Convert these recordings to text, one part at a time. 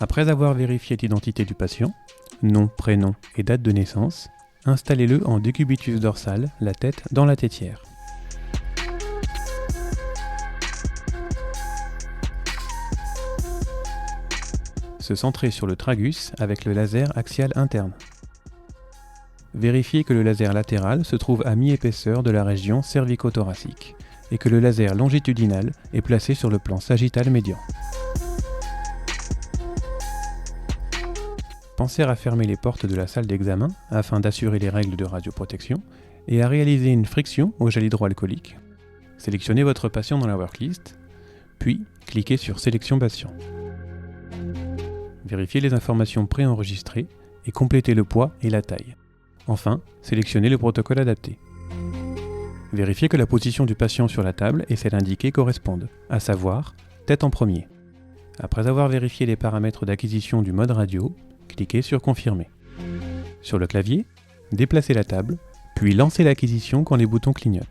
Après avoir vérifié l'identité du patient, nom, prénom et date de naissance, installez-le en décubitus dorsal, la tête dans la tétière. Se centrer sur le tragus avec le laser axial interne. Vérifiez que le laser latéral se trouve à mi-épaisseur de la région cervico-thoracique et que le laser longitudinal est placé sur le plan sagittal médian. Pensez à fermer les portes de la salle d'examen afin d'assurer les règles de radioprotection et à réaliser une friction au gel hydroalcoolique. Sélectionnez votre patient dans la worklist, puis cliquez sur Sélection patient. Vérifiez les informations préenregistrées et complétez le poids et la taille. Enfin, sélectionnez le protocole adapté. Vérifiez que la position du patient sur la table et celle indiquée correspondent, à savoir tête en premier. Après avoir vérifié les paramètres d'acquisition du mode radio, cliquez sur Confirmer. Sur le clavier, déplacez la table, puis lancez l'acquisition quand les boutons clignotent.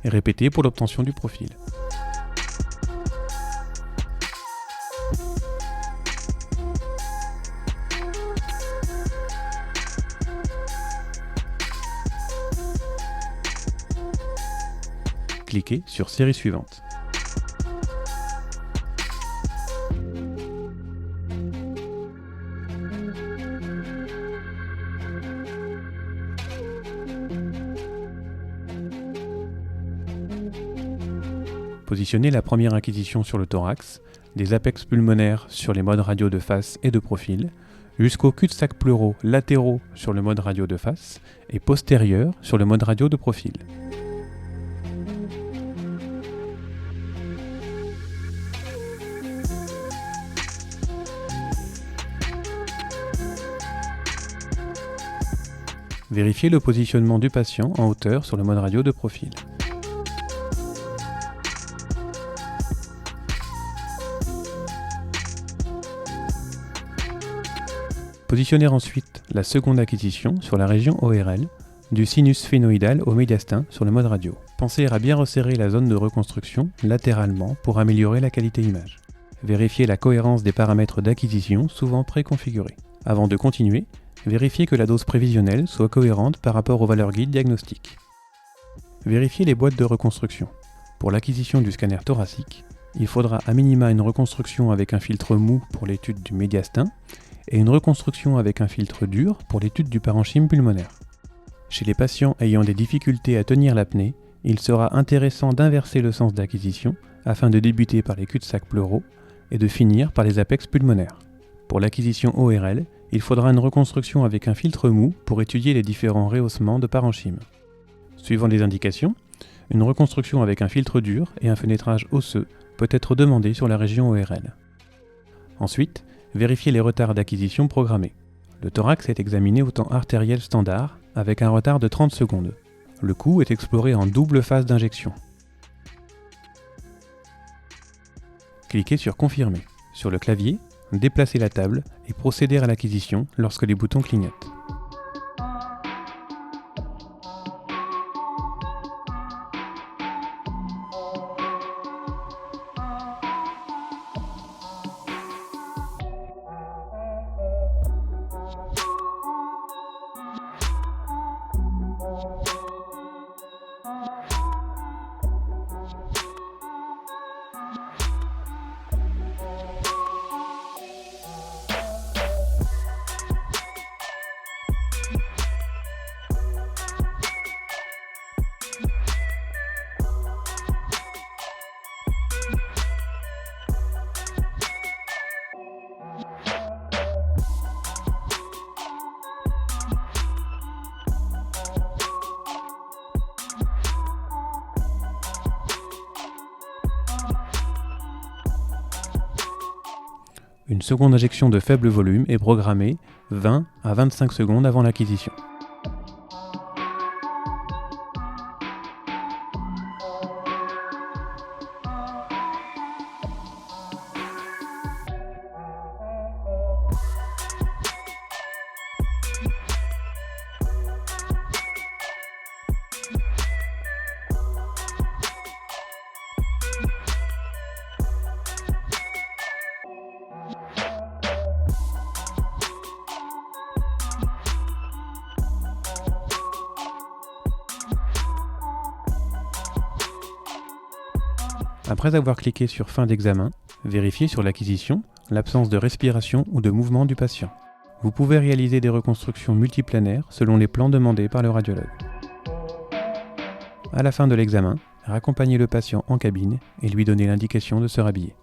Et répétez pour l'obtention du profil. Cliquez sur Série suivante. Positionnez la première acquisition sur le thorax, des apex pulmonaires sur les modes radio de face et de profil, jusqu'aux cul-de-sac pleuraux latéraux sur le mode radio de face et postérieurs sur le mode radio de profil. Vérifiez le positionnement du patient en hauteur sur le mode radio de profil. Positionnez ensuite la seconde acquisition sur la région ORL, du sinus phénoïdal au médiastin sur le mode radio. Pensez à bien resserrer la zone de reconstruction latéralement pour améliorer la qualité image. Vérifiez la cohérence des paramètres d'acquisition souvent préconfigurés. Avant de continuer, vérifiez que la dose prévisionnelle soit cohérente par rapport aux valeurs guides diagnostiques. Vérifiez les boîtes de reconstruction. Pour l'acquisition du scanner thoracique, il faudra à minima une reconstruction avec un filtre mou pour l'étude du médiastin et une reconstruction avec un filtre dur pour l'étude du parenchyme pulmonaire. Chez les patients ayant des difficultés à tenir l'apnée, il sera intéressant d'inverser le sens d'acquisition afin de débuter par les cul-de-sac pleuraux et de finir par les apex pulmonaires. Pour l'acquisition ORL, il faudra une reconstruction avec un filtre mou pour étudier les différents rehaussements de parenchyme. Suivant les indications, une reconstruction avec un filtre dur et un fenêtrage osseux peut être demandée sur la région ORL. Ensuite, vérifiez les retards d'acquisition programmés. Le thorax est examiné au temps artériel standard avec un retard de 30 secondes. Le cou est exploré en double phase d'injection. Cliquez sur Confirmer. Sur le clavier, déplacez la table et procédez à l'acquisition lorsque les boutons clignotent. Une seconde injection de faible volume est programmée 20 à 25 secondes avant l'acquisition. Après avoir cliqué sur Fin d'examen, vérifiez sur l'acquisition l'absence de respiration ou de mouvement du patient. Vous pouvez réaliser des reconstructions multiplanaires selon les plans demandés par le radiologue. À la fin de l'examen, raccompagnez le patient en cabine et lui donnez l'indication de se rhabiller.